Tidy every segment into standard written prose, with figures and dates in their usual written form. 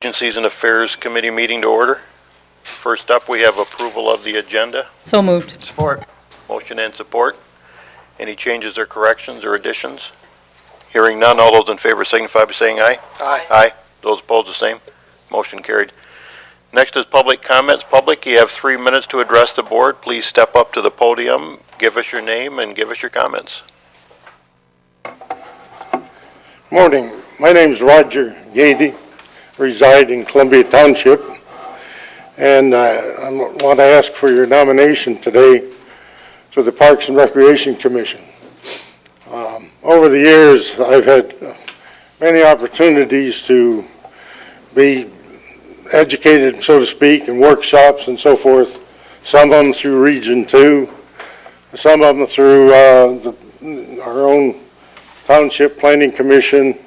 Agencies and Affairs Committee meeting to order. First up, we have approval of the agenda. So moved. Support. Motion and support. Any changes or corrections or additions? Hearing none, all those in favor signify by saying aye. Aye. Aye. Those opposed, the same. Motion carried. Next is public comments. Public, you have 3 minutes to address the board. Please step up to the podium, give us your name, and give us your comments. Morning. My name is Roger Gady, reside in Columbia Township, and I want to ask for your nomination today for the Parks and Recreation Commission. Over the years, I've had many opportunities to be educated, so to speak, in workshops and so forth, some of them through Region 2, some of them through our own Township Planning Commission,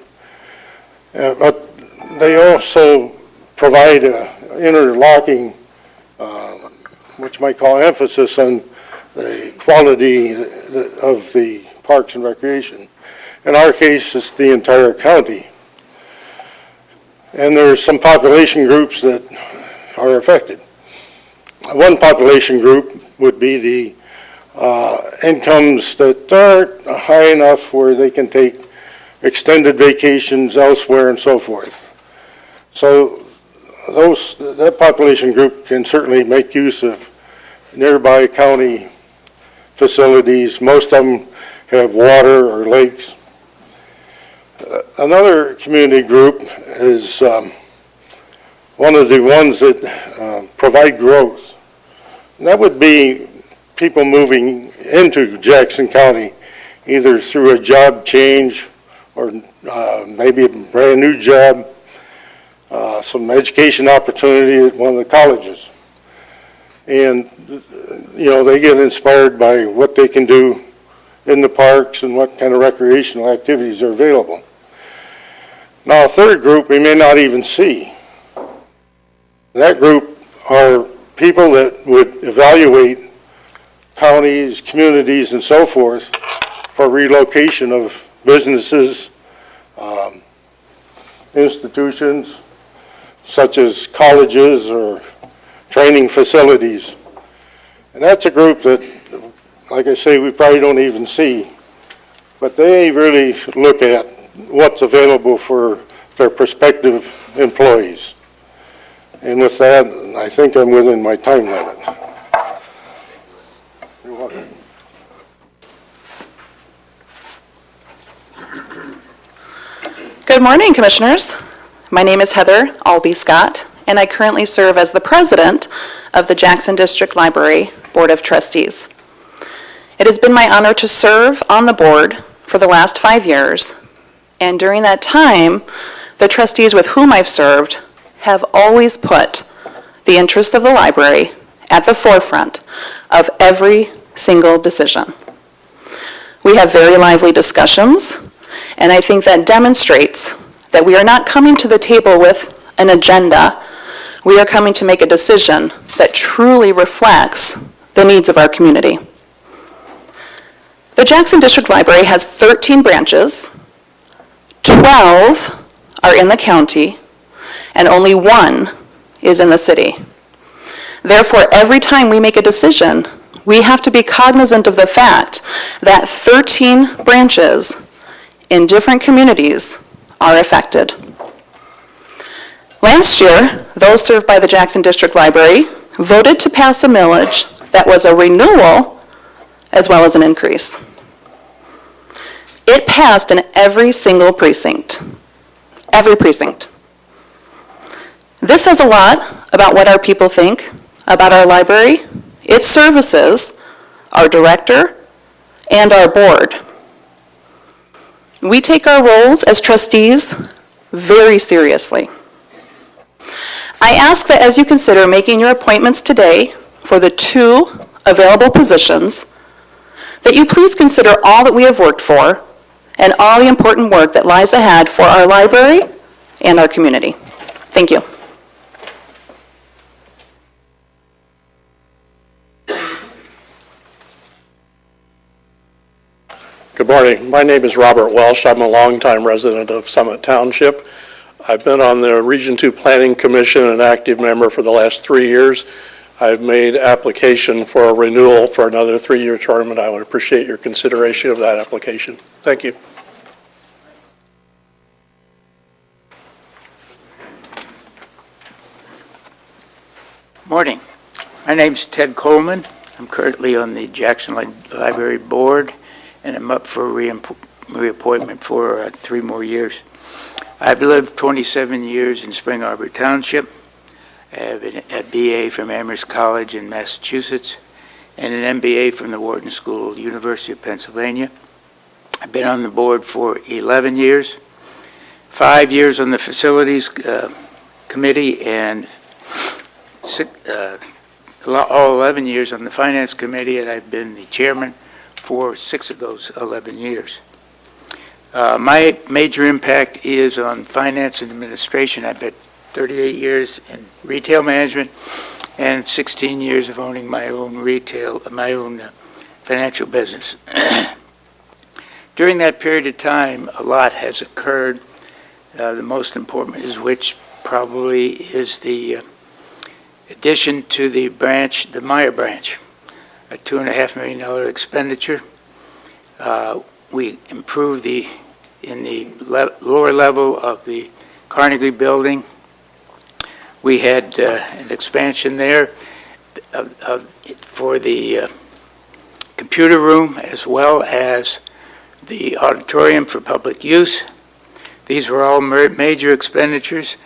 but they also provide an interlocking, which might call emphasis on the quality of the Parks and Recreation. In our case, it's the entire county. And there are some population groups that are affected. One population group would be the incomes that aren't high enough where they can take extended vacations elsewhere and so forth. So that population group can certainly make use of nearby county facilities. Most of them have water or lakes. Another community group is one of the ones that provide growth. And that would be people moving into Jackson County, either through a job change or maybe a brand new job, some education opportunity at one of the colleges. And, you know, they get inspired by what they can do in the parks and what kind of recreational activities are available. Now, a third group we may not even see. That group are people that would evaluate counties, communities, and so forth for relocation of businesses, institutions, such as colleges or training facilities. And that's a group that, like I say, we probably don't even see, but they really look at what's available for their prospective employees. And with that, I think I'm within my time limit. You're welcome. Good morning, Commissioners. My name is Heather Albee Scott, and I currently serve as the President of the Jackson District Library Board of Trustees. It has been my honor to serve on the board for the last 5 years, and during that time, the trustees with whom I've served have always put the interests of the library at the forefront of every single decision. We have very lively discussions, and I think that demonstrates that we are not coming to the table with an agenda. We are coming to make a decision that truly reflects the needs of our community. The Jackson District Library has 13 branches, 12 are in the county, and only 1 is in the city. Therefore, every time we make a decision, we have to be cognizant of the fact that 13 branches in different communities are affected. Last year, those served by the Jackson District Library voted to pass a millage that was a renewal as well as an increase. It passed in every single precinct. Every precinct. This says a lot about what our people think about our library, its services, our director, and our board. We take our roles as trustees very seriously. I ask that as you consider making your appointments today for the 2 available positions, that you please consider all that we have worked for and all the important work that lies ahead for our library and our community. Thank you. Good morning. My name is Robert Welsh. I'm a longtime resident of Summit Township. I've been on the Region 2 Planning Commission, an active member for the last 3 years. I've made application for a renewal for another 3-year term, and I would appreciate your consideration of that application. Thank you. Morning. My name's Ted Coleman. I'm currently on the Jackson Library Board, and I'm up for reappointment for 3 more years. I've lived 27 years in Spring Arbor Township. I have a BA from Amherst College in Massachusetts and an MBA from the Wharton School, University of Pennsylvania. I've been on the board for 11 years, 5 years on the Facilities Committee, and all 11 years on the Finance Committee, and I've been the chairman for 6 of those 11 years. My major impact is on finance and administration. I've been 38 years in retail management and 16 years of owning my own financial business. During that period of time, a lot has occurred. The most important is which probably is the addition to the branch, the Meyer branch, a $2.5 million expenditure. We improved in the lower level of the Carnegie Building. We had an expansion there for the computer room as well as the auditorium for public use. These were all major expenditures,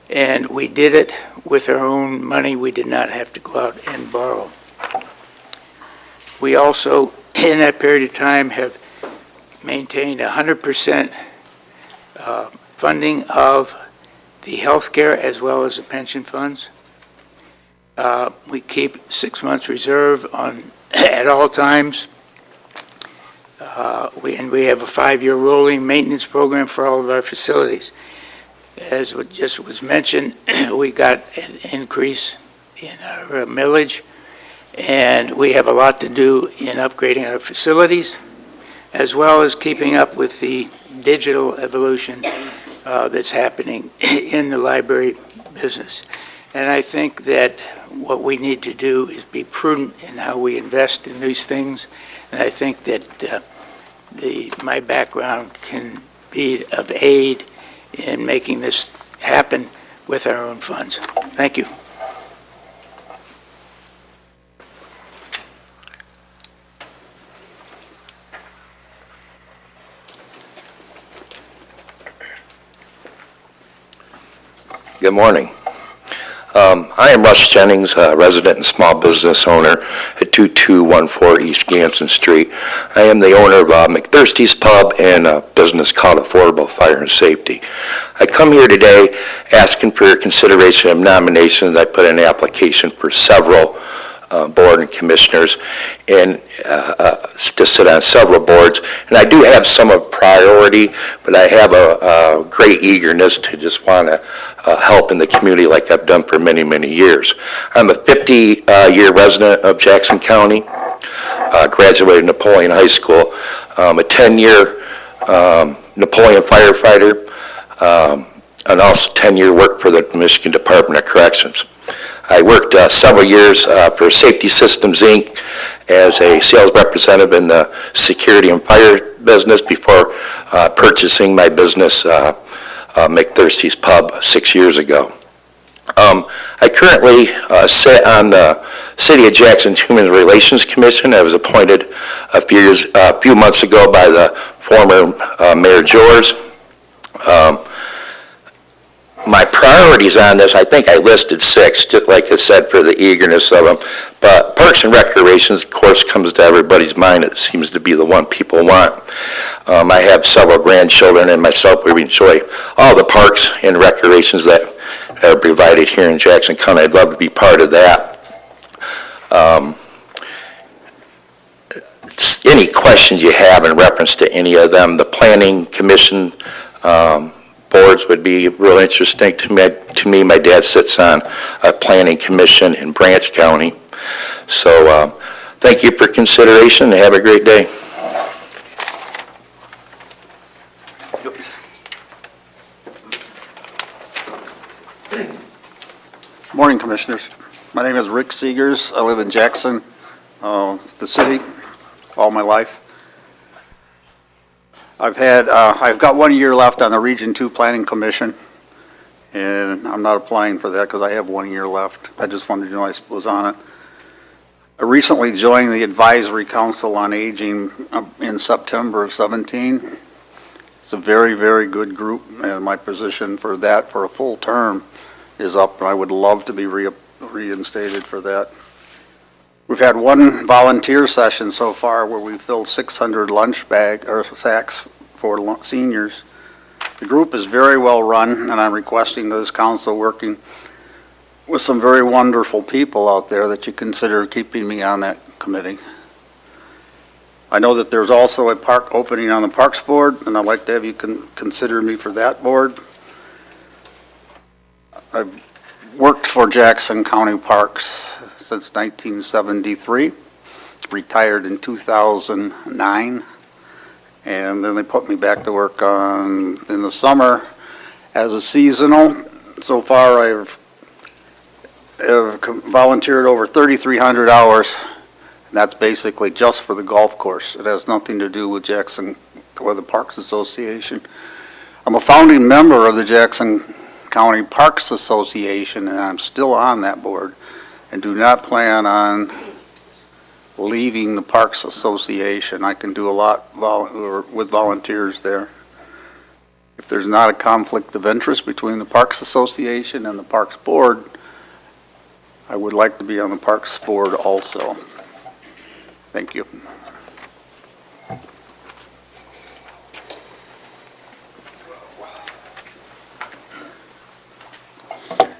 and we did it with our own money. We did not have to go out and borrow. We also, in that period of time, have maintained 100% funding of the health care as well as the pension funds. We keep 6 months reserve at all times. We have a 5-year rolling maintenance program for all of our facilities. As what just was mentioned, we got an increase in our millage, and we have a lot to do in upgrading our facilities, as well as keeping up with the digital evolution that's happening in the library business. And I think that what we need to do is be prudent in how we invest in these things, and I think that my background can be of aid in making this happen with our own funds. Thank you. Good morning. I am Russ Jennings, resident and small business owner at 2214 East Ganson Street. I am the owner of McThirsty's Pub and a business called Affordable Fire and Safety. I come here today asking for your consideration of nominations. I put in an application for several board and commissioners and to sit on several boards. And I do have some of priority, but I have a great eagerness to just want to help in the community like I've done for many, many years. I'm a 50-year resident of Jackson County, graduated Napoleon High School, a 10-year Napoleon firefighter, and also 10-year work for the Michigan Department of Corrections. I worked several years for Safety Systems, Inc. as a sales representative in the security and fire business before purchasing my business, McThirsty's Pub, 6 years ago. I currently sit on the City of Jackson's Human Relations Commission. I was appointed a few months ago by the former Mayor Jors. My priorities on this, I think I listed 6, just like I said, for the eagerness of them. But Parks and Recreations, of course, comes to everybody's mind. It seems to be the one people want. I have several grandchildren and myself. We enjoy all the parks and recreations that are provided here in Jackson County. I'd love to be part of that. Any questions you have in reference to any of them, the Planning Commission boards would be real interesting to me. My dad sits on a planning commission in Branch County. So thank you for consideration and have a great day. Morning, Commissioners. My name is Rick Seegers. I live in Jackson, the city, all my life. I've got 1 year left on the Region 2 Planning Commission, and I'm not applying for that because I have 1 year left. I just wanted to know I was on it. I recently joined the Advisory Council on Aging in September of 17. It's a very, very good group, and my position for that for a full term is up, and I would love to be reinstated for that. We've had one volunteer session so far where we filled 600 lunch sacks for seniors. The group is very well run, and I'm requesting to this council, working with some very wonderful people out there, that you consider keeping me on that committee. I know that there's also a park opening on the Parks Board, and I'd like to have you consider me for that board. I've worked for Jackson County Parks since 1973, retired in 2009, and then they put me back to work in the summer as a seasonal. So far, I've volunteered over 3,300 hours, and that's basically just for the golf course. It has nothing to do with Jackson or the Parks Association. I'm a founding member of the Jackson County Parks Association, and I'm still on that board, and do not plan on leaving the Parks Association. I can do a lot with volunteers there. If there's not a conflict of interest between the Parks Association and the Parks Board, I would like to be on the Parks Board also. Thank you.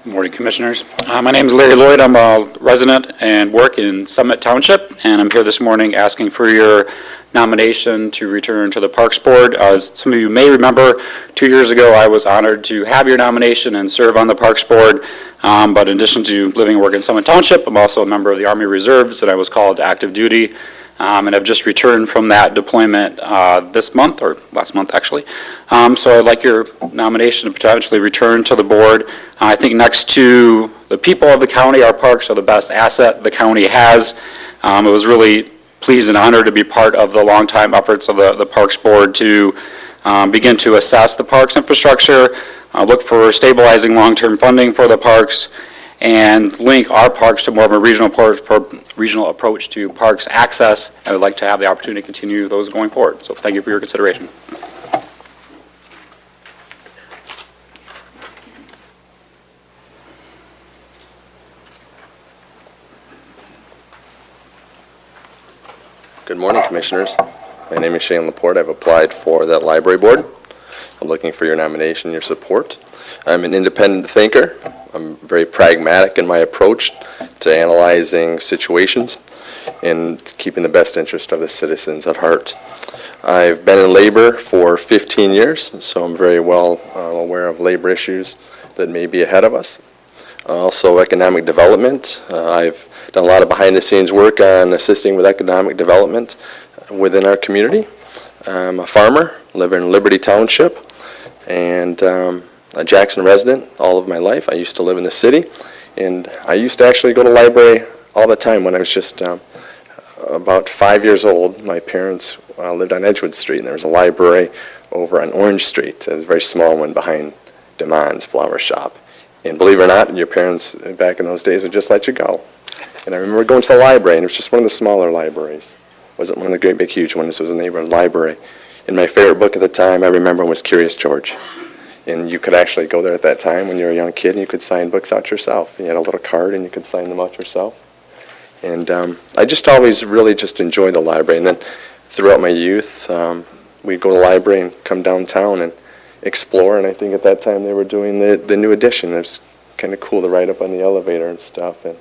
Good morning, Commissioners. My name is Larry Lloyd. I'm a resident and work in Summit Township, and I'm here this morning asking for your nomination to return to the Parks Board. As some of you may remember, 2 years ago I was honored to have your nomination and serve on the Parks Board, but in addition to living and working in Summit Township, I'm also a member of the Army Reserves, and I was called to active duty, and I've just returned from that deployment this month, or last month actually. So I'd like your nomination to potentially return to the board. I think next to the people of the county, our parks are the best asset the county has. It was really pleased and honored to be part of the longtime efforts of the Parks Board to begin to assess the parks infrastructure, look for stabilizing long-term funding for the parks, and link our parks to more of a regional approach to parks access. I would like to have the opportunity to continue those going forward. So thank you for your consideration. Good morning, Commissioners. My name is Shane Laporte. I've applied for the Library Board. I'm looking for your nomination, your support. I'm an independent thinker. I'm very pragmatic in my approach to analyzing situations and keeping the best interest of the citizens at heart. I've been in labor for 15 years, so I'm very well aware of labor issues that may be ahead of us. Also economic development. I've done a lot of behind-the-scenes work on assisting with economic development within our community. I'm a farmer, live in Liberty Township, and a Jackson resident all of my life. I used to live in the city, and I used to actually go to the library all the time when I was just about 5 years old. My parents lived on Edgewood Street, and there was a library over on Orange Street. It was a very small one behind DeMond's flower shop. And believe it or not, your parents back in those days would just let you go. And I remember going to the library, and it was just one of the smaller libraries. It wasn't one of the great big huge ones. It was a neighborhood library. And my favorite book at the time, I remember, was Curious George. And you could actually go there at that time when you were a young kid, and you could sign books out yourself. You had a little card, and you could sign them out yourself. And I just always really just enjoyed the library. And then throughout my youth, we'd go to the library and come downtown and explore. And I think at that time they were doing the new edition. It was kind of cool to ride up on the elevator and stuff. And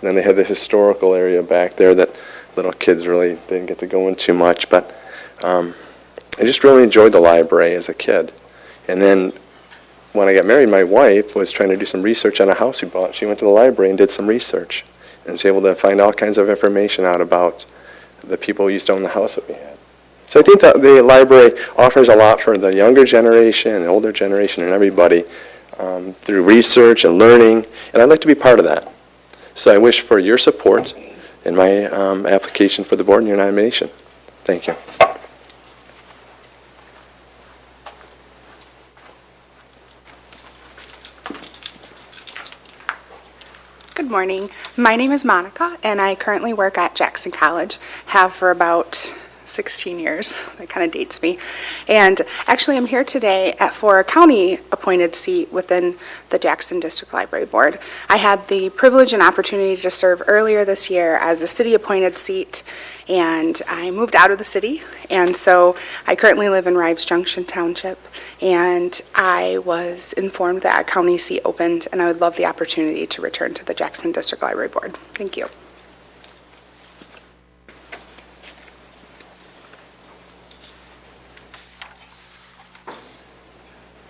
then they had the historical area back there that little kids really didn't get to go in too much. But I just really enjoyed the library as a kid. And then when I got married, my wife was trying to do some research on a house we bought. She went to the library and did some research and was able to find all kinds of information out about the people who used to own the house that we had. So I think that the library offers a lot for the younger generation and older generation and everybody through research and learning, and I'd like to be part of that. So I wish for your support in my application for the board and your nomination. Thank you. Good morning. My name is Monica, and I currently work at Jackson College, have for about 16 years. That kind of dates me. And actually, I'm here today for a county-appointed seat within the Jackson District Library Board. I had the privilege and opportunity to serve earlier this year as a city-appointed seat, and I moved out of the city, and so I currently live in Rives Junction Township, and I was informed that a county seat opened, and I would love the opportunity to return to the Jackson District Library Board. Thank you.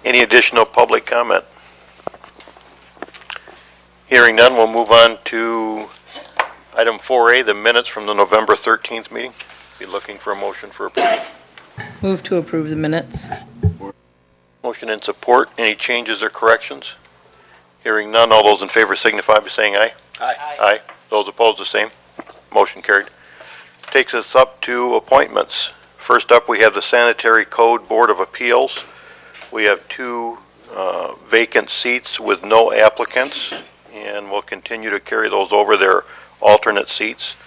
Any additional public comment? Hearing none, we'll move on to item 4A, the minutes from the November 13th meeting. Be looking for a motion for approval. Move to approve the minutes. Motion and support. Any changes or corrections? Hearing none, all those in favor signify by saying aye. Aye. Aye. Those opposed, the same. Motion carried. Takes us up to appointments. First up, we have the Sanitary Code Board of Appeals. We have two vacant seats with no applicants, and we'll continue to carry those over. Their alternate seats.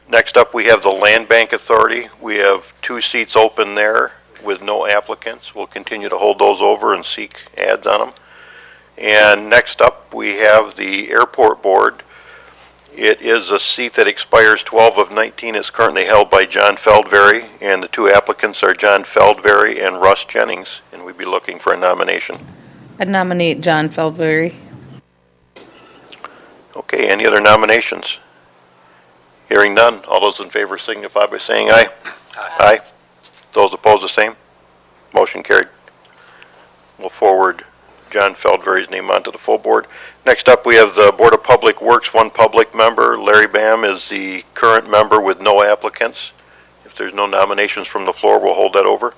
Next up, we have the Land Bank Authority. We have two seats open there with no applicants. We'll continue to hold those over and seek ads on them. And next up, we have the Airport Board. It is a seat that expires 12 of 19. It's currently held by John Feldberry, and the two applicants are John Feldberry and Russ Jennings, and we'd be looking for a nomination. I'd nominate John Feldberry. Okay, any other nominations? Hearing none, all those in favor signify by saying aye. Aye. Those opposed, the same. Motion carried. We'll forward John Feldberry's name onto the full board. Next up, we have the Board of Public Works, one public member. Larry Bam is the current member with no applicants. If there's no nominations from the floor, we'll hold that over.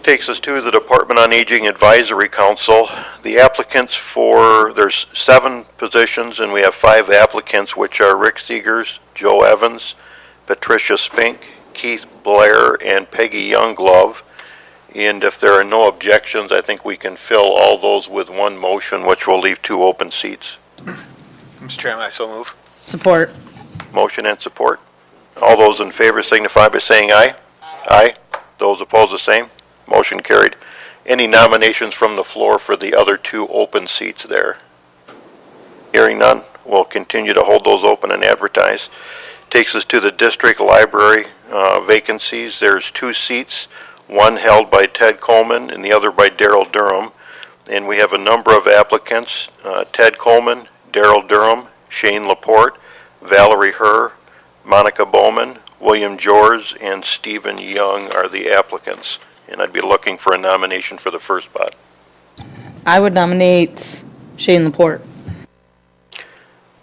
Takes us to the Department on Aging Advisory Council. The applicants there's 7 positions, and we have 5 applicants, which are Rick Seegers, Joe Evans, Patricia Spink, Keith Blair, and Peggy Younglove. And if there are no objections, I think we can fill all those with one motion, which will leave 2 open seats. Mr. Chairman, I so move. Support. Motion and support. All those in favor signify by saying aye. Aye. Those opposed, the same. Motion carried. Any nominations from the floor for the other 2 open seats there? Hearing none, we'll continue to hold those open and advertise. Takes us to the district library vacancies. There's 2 seats, one held by Ted Coleman and the other by Daryl Durham. And we have a number of applicants, Ted Coleman, Daryl Durham, Shane Laporte, Valerie Herr, Monica Bowman, William Jors, and Stephen Young are the applicants. And I'd be looking for a nomination for the first spot. I would nominate Shane Laporte.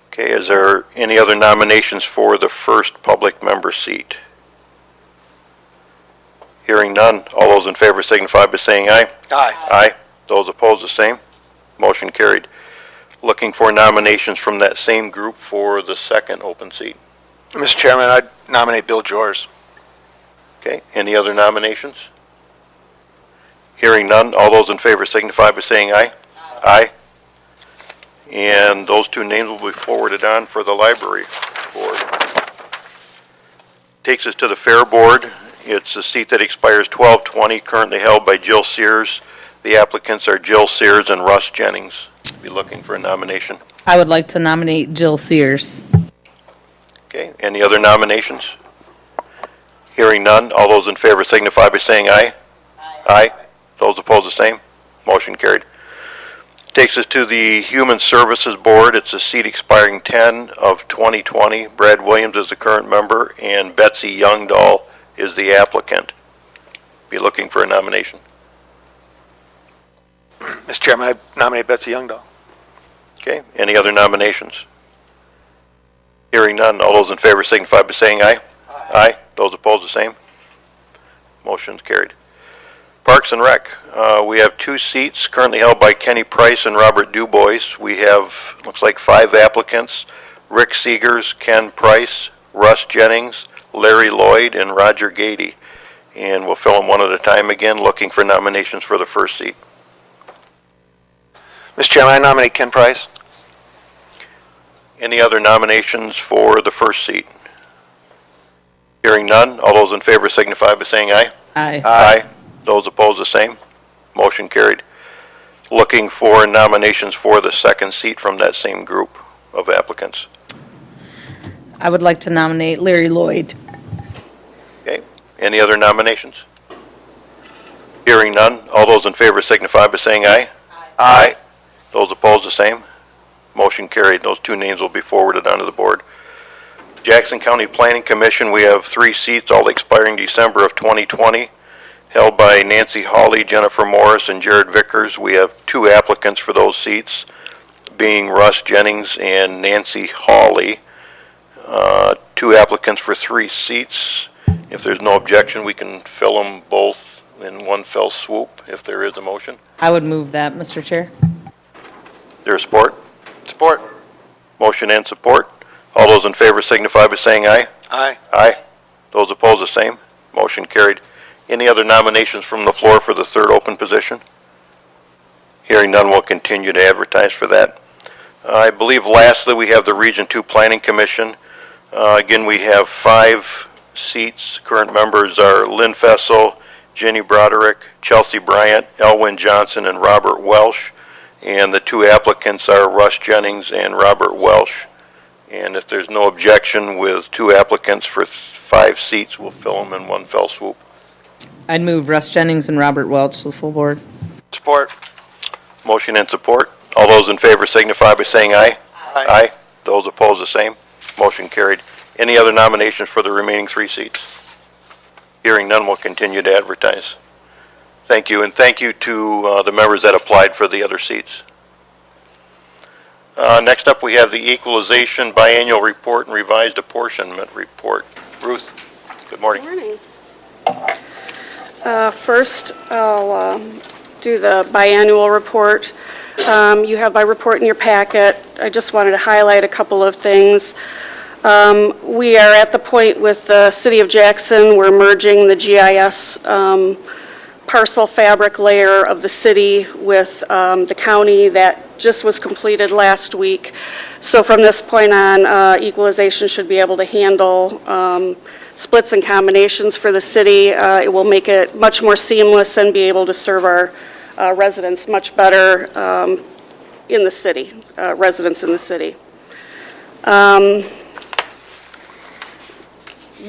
Okay, is there any other nominations for the first public member seat? Hearing none, all those in favor signify by saying aye. Aye. Aye. Those opposed, the same. Motion carried. Looking for nominations from that same group for the second open seat. Mr. Chairman, I'd nominate Bill Jors. Okay, any other nominations? Hearing none, all those in favor signify by saying aye. Aye. And those 2 names will be forwarded on for the library board. Takes us to the Fair Board. It's a seat that expires 12/20, currently held by Jill Sears. The applicants are Jill Sears and Russ Jennings. Be looking for a nomination. I would like to nominate Jill Sears. Okay, any other nominations? Hearing none, all those in favor signify by saying aye. Aye. Those opposed, the same. Motion carried. Takes us to the Human Services Board. It's a seat expiring 10 of 2020. Brad Williams is the current member, and Betsy Youngdahl is the applicant. Be looking for a nomination. Mr. Chairman, I nominate Betsy Youngdahl. Okay, any other nominations? Hearing none, all those in favor signify by saying aye. Aye. Those opposed, the same. Motion's carried. Parks and Rec, we have 2 seats currently held by Kenny Price and Robert Dubois. We have, looks like 5 applicants: Rick Seegers, Ken Price, Russ Jennings, Larry Lloyd, and Roger Gady. And we'll fill them one at a time again, looking for nominations for the first seat. Mr. Chairman, I nominate Ken Price. Any other nominations for the first seat? Hearing none, all those in favor signify by saying aye. Aye. Aye. Those opposed, the same. Motion carried. Looking for nominations for the second seat from that same group of applicants. I would like to nominate Larry Lloyd. Okay, any other nominations? Hearing none, all those in favor signify by saying aye. Aye. Those opposed, the same. Motion carried. Those 2 names will be forwarded onto the board. Jackson County Planning Commission, we have 3 seats, all expiring December of 2020, held by Nancy Hawley, Jennifer Morris, and Jared Vickers. We have 2 applicants for those seats, being Russ Jennings and Nancy Hawley. 2 applicants for 3 seats. If there's no objection, we can fill them both in one fell swoop, if there is a motion. I would move that, Mr. Chair. There support? Support. Motion and support. All those in favor signify by saying aye. Aye. Aye. Those opposed, the same. Motion carried. Any other nominations from the floor for the 3rd open position? Hearing none, we'll continue to advertise for that. I believe lastly, we have the Region 2 Planning Commission. Again, we have 5 seats. Current members are Lynn Fessel, Jenny Broderick, Chelsea Bryant, Elwyn Johnson, and Robert Welsh. And the 2 applicants are Russ Jennings and Robert Welsh. And if there's no objection, with 2 applicants for 5 seats, we'll fill them in one fell swoop. I'd move Russ Jennings and Robert Welch to the full board. Support. Motion and support. All those in favor signify by saying aye. Aye. Those opposed, the same. Motion carried. Any other nominations for the remaining 3 seats? Hearing none, we'll continue to advertise. Thank you, and thank you to the members that applied for the other seats. Next up, we have the Equalization Biannual Report and Revised Apportionment Report. Ruth, good morning. Morning. First, I'll do the biannual report. You have my report in your packet. I just wanted to highlight a couple of things. We are at the point with the City of Jackson, we're merging the GIS parcel fabric layer of the city with the county. That just was completed last week. So from this point on, equalization should be able to handle splits and combinations for the city. It will make it much more seamless and be able to serve our residents much better in the city, residents in the city.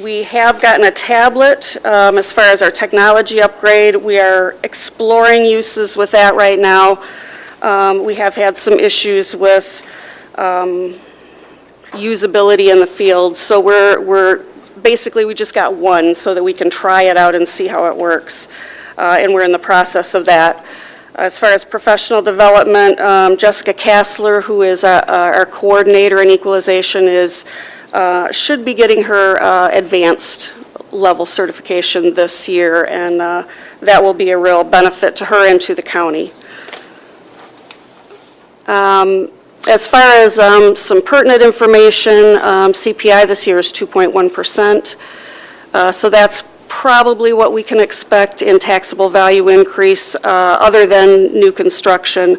We have gotten a tablet as far as our technology upgrade. We are exploring uses with that right now. We have had some issues with usability in the field, so we're basically, we just got one so that we can try it out and see how it works, and we're in the process of that. As far as professional development, Jessica Kassler, who is our coordinator in equalization, should be getting her advanced level certification this year, and that will be a real benefit to her and to the county. As far as some pertinent information, CPI this year is 2.1%, so that's probably what we can expect in taxable value increase, other than new construction.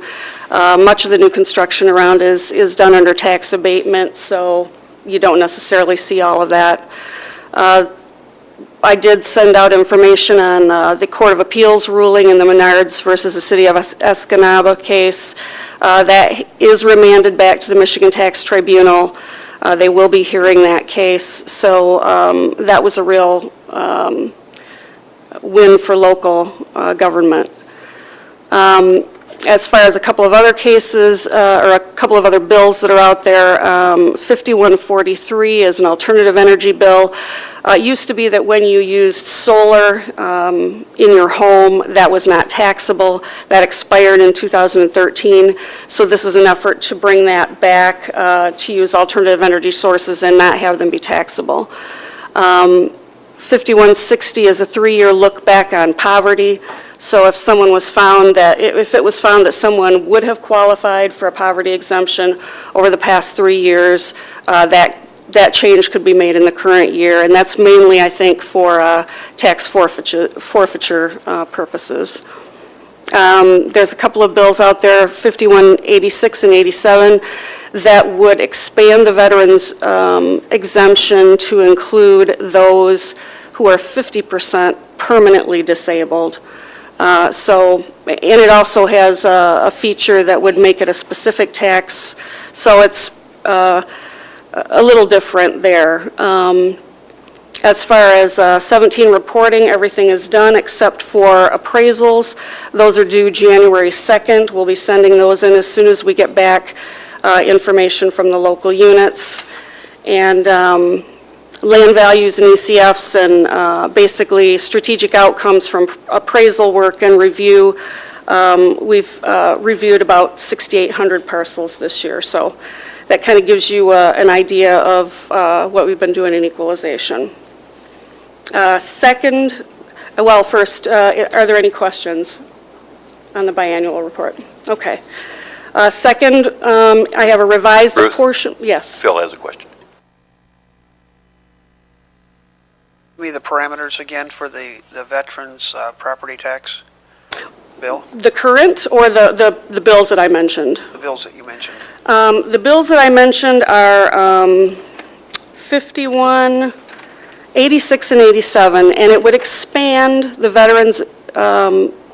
Much of the new construction around is done under tax abatement, so you don't necessarily see all of that. I did send out information on the Court of Appeals ruling in the Menards versus the City of Escanaba case. That is remanded back to the Michigan Tax Tribunal. They will be hearing that case, so that was a real win for local government. As far as a couple of other cases, or a couple of other bills that are out there, 5143 is an alternative energy bill. It used to be that when you used solar in your home, that was not taxable. That expired in 2013, so this is an effort to bring that back, to use alternative energy sources and not have them be taxable. 5160 is a 3-year look back on poverty. So if someone was found that, if it was found that someone would have qualified for a poverty exemption over the past 3 years, that change could be made in the current year, and that's mainly, I think, for tax forfeiture purposes. There's a couple of bills out there, 5186 and 87, that would expand the veterans exemption to include those who are 50% permanently disabled. And it also has a feature that would make it a specific tax, so it's a little different there. As far as 17 reporting, everything is done except for appraisals. Those are due January 2nd. We'll be sending those in as soon as we get back information from the local units. And land values and ECFs and basically strategic outcomes from appraisal work and review. We've reviewed about 6,800 parcels this year, so that kind of gives you an idea of what we've been doing in equalization. First, are there any questions on the biannual report? Okay. Second, I have a revised Bruce? portion. Yes. Phil has a question. Give me the parameters again for the veterans' property tax bill, The current or the bills that I mentioned? the bills that you mentioned. The bills that I mentioned are 51, 86, and 87, and it would expand the veterans'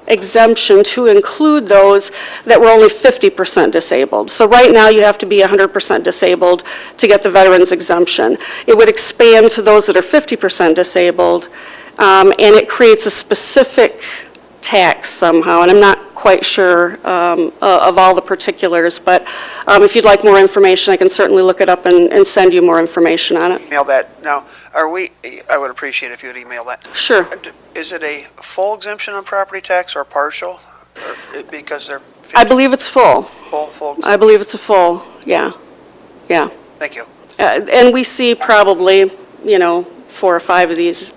exemption to include those that were only 50% disabled. So right now, you have to be 100% disabled to get the veterans' exemption. It would expand to those that are 50% disabled, and it creates a specific tax somehow, and I'm not quite sure of all the particulars, but if you'd like more information, I can certainly look it up and send you more information on it. Email that. Now, I would appreciate if you would email that. Sure. Is it a full exemption on property tax or partial? Because they're I believe it's full. full. I believe it's a full, yeah. Thank you. And we see probably, 4 or 5 of these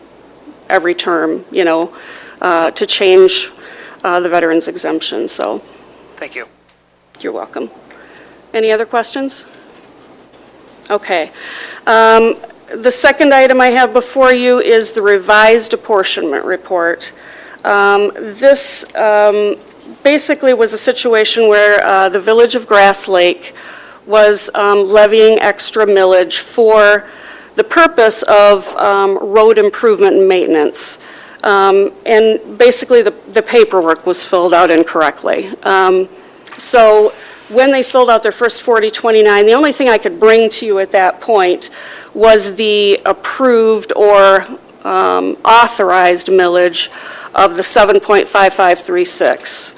every term, to change the veterans exemption, so Thank you. you're welcome. Any other questions? Okay. The second item I have before you is the revised apportionment report. This basically was a situation where the Village of Grass Lake was levying extra millage for the purpose of road improvement and maintenance. And basically, the paperwork was filled out incorrectly. So when they filled out their first 4029, the only thing I could bring to you at that point was the approved or authorized millage of the 7.5536.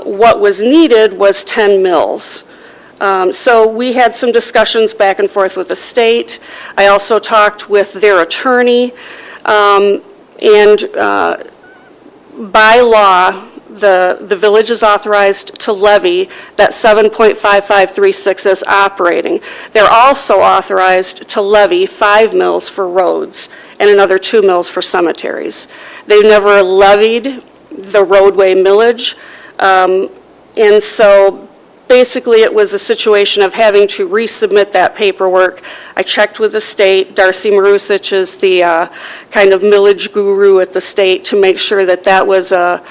What was needed was 10 mills. So we had some discussions back and forth with the state. I also talked with their attorney. And by law, the village is authorized to levy that 7.5536 as operating. They're also authorized to levy 5 mills for roads and another 2 mills for cemeteries. They've never levied the roadway millage, and so basically, it was a situation of having to resubmit that paperwork. I checked with the state. Darcy Marusich is the kind of millage guru at the state to make sure that that was a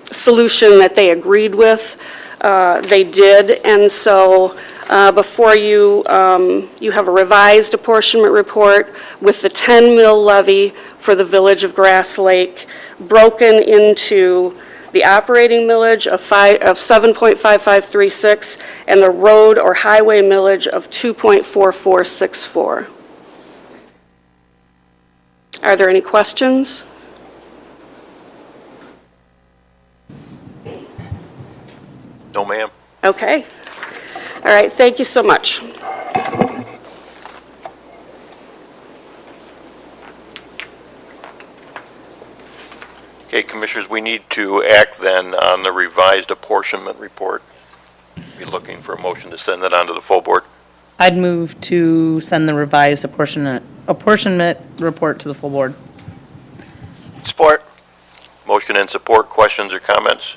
solution that they agreed with. They did, and so before you, you have a revised apportionment report with the 10 mill levy for the Village of Grass Lake broken into the operating millage of 7.5536 and the road or highway millage of 2.4464. Are there any questions? No, ma'am. Okay. All right, thank you so much. Okay, Commissioners, we need to act then on the revised apportionment report. Be looking for a motion to send that on to the full board. I'd move to send the revised apportionment report to the full board. Support. motion and support. Questions or comments?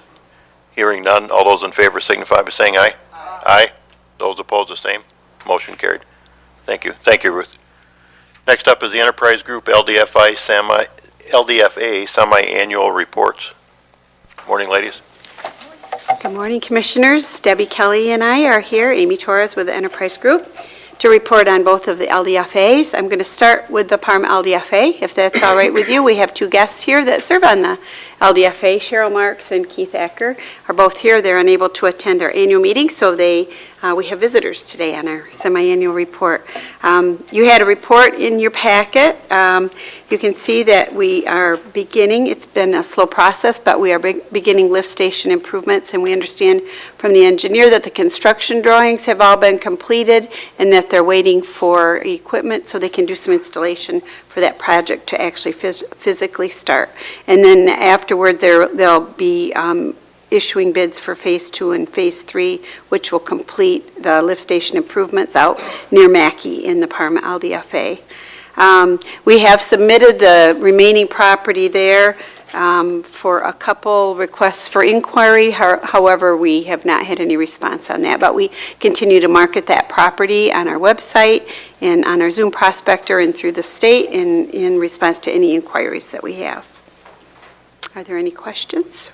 Hearing none. All those in favor signify by saying aye. Aye. Those opposed, the same. Motion carried. Thank you. Thank you, Ruth. Next up is the Enterprise Group LDFA semi-annual reports. Morning, ladies. Good morning, Commissioners. Debbie Kelly and I are here, Amy Torres with the Enterprise Group, to report on both of the LDFAs. I'm going to start with the Parma LDFA, if that's all right with you. We have two guests here that serve on the LDFA. Cheryl Marks and Keith Acker are both here. They're unable to attend our annual meeting, so we have visitors today on our semi-annual report. You had a report in your packet. You can see that we are beginning, it's been a slow process, but we are beginning lift station improvements, and we understand from the engineer that the construction drawings have all been completed and that they're waiting for equipment so they can do some installation for that project to actually physically start. And then afterward, they'll be issuing bids for Phase 2 and Phase 3, which will complete the lift station improvements out near Mackey in the Parma LDFA. We have submitted the remaining property there for a couple requests for inquiry. However, we have not had any response on that, but we continue to market that property on our website and on our Zoom prospector and through the state in response to any inquiries that we have. Are there any questions?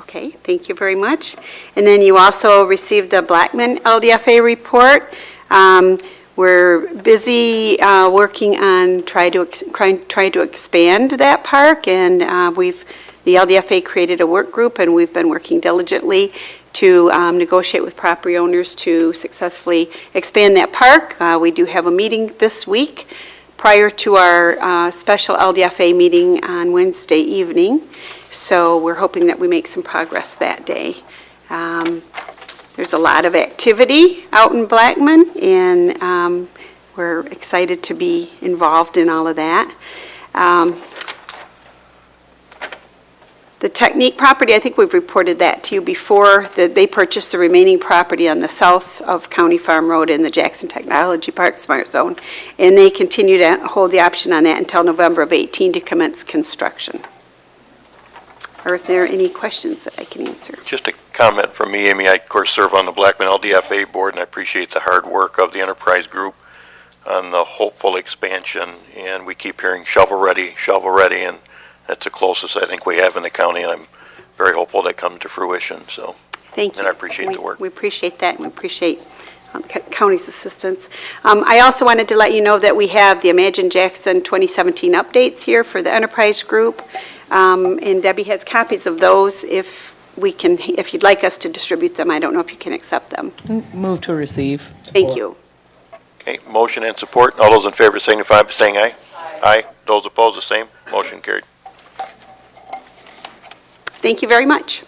Okay, thank you very much. And then you also received the Blackman LDFA report. We're busy working on trying to expand that park, and the LDFA created a work group, and we've been working diligently to negotiate with property owners to successfully expand that park. We do have a meeting this week prior to our special LDFA meeting on Wednesday evening, so we're hoping that we make some progress that day. There's a lot of activity out in Blackman, and we're excited to be involved in all of that. The Technique property, I think we've reported that to you before, that they purchased the remaining property on the south of County Farm Road in the Jackson Technology Park Smart Zone, and they continue to hold the option on that until November of 18 to commence construction. Are there any questions that I can answer? Just a comment from me, Amy. I, of course, serve on the Blackman LDFA board, and I appreciate the hard work of the Enterprise Group on the hopeful expansion, and we keep hearing shovel ready, and that's the closest I think we have in the county, and I'm very hopeful that comes to fruition, so. Thank you. And I appreciate the work. We appreciate that, and we appreciate county's assistance. I also wanted to let you know that we have the Imagine Jackson 2017 updates here for the Enterprise Group, and Debbie has copies of those if you'd like us to distribute them. I don't know if you can accept them. Move to receive. Thank you. Okay, motion and support. All those in favor signify by saying aye. Aye. Those opposed, the same. Motion carried. Thank you very much.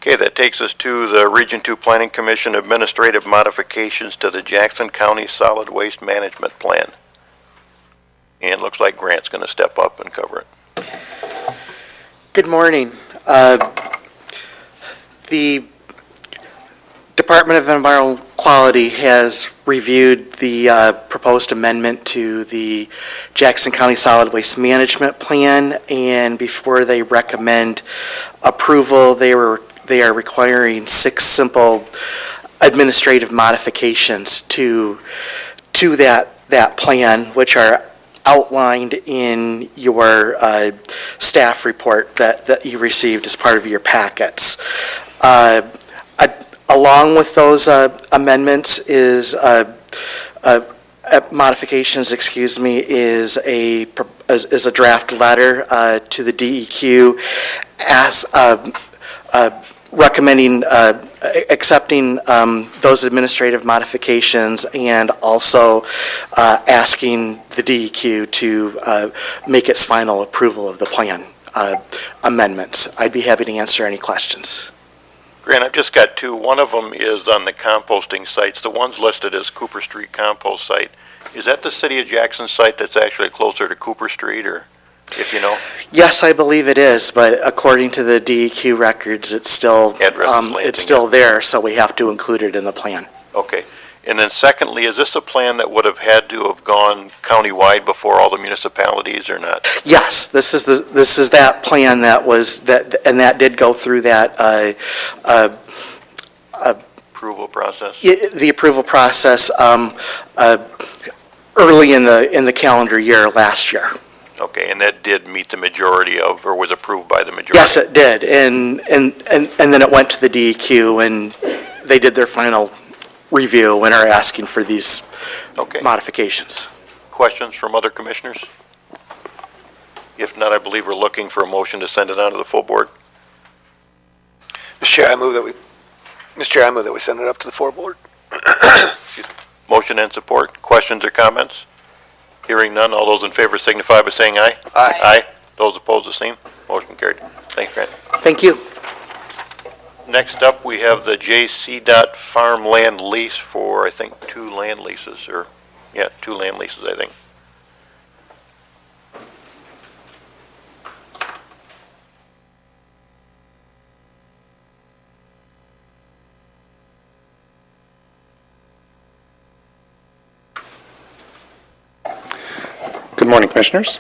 Okay, that takes us to the Region 2 Planning Commission administrative modifications to the Jackson County Solid Waste Management Plan. And looks like Grant's going to step up and cover it. Good morning. The Department of Environmental Quality has reviewed the proposed amendment to the Jackson County Solid Waste Management Plan, and before they recommend approval, they are requiring 6 simple administrative modifications to that plan, which are outlined in your staff report that you received as part of your packets. Along with those amendments is modifications, is a draft letter to the DEQ recommending accepting those administrative modifications, and also asking the DEQ to make its final approval of the plan amendments. I'd be happy to answer any questions. Grant, I've just got 2. One of them is on the composting sites. The one's listed as Cooper Street compost site. Is that the City of Jackson site that's actually closer to Cooper Street, or if you know? Yes, I believe it is, but according to the DEQ records, it's still, it's still there, so we have to include it in the plan. Okay. And then secondly, is this a plan that would have had to have gone countywide before all the municipalities or not? Yes, this is that plan that was, and that did go through that, Approval process? the approval process early in the calendar year last year. Okay, and that did meet the majority of, or was approved by the majority? Yes, it did, and then it went to the DEQ, and they did their final review and are asking for these Okay. modifications. Questions from other commissioners? If not, I believe we're looking for a motion to send it on to the full board. Mr. Chair, I move that we send it up to the full board. Motion and support. Questions or comments? Hearing none. All those in favor signify by saying aye. Aye. Aye. Those opposed, the same. Motion carried. Thanks, Grant. Thank you. Next up, we have the J.C. farmland lease for, I think, 2 land leases, or, yeah, 2 land leases, I think. Good morning, Commissioners.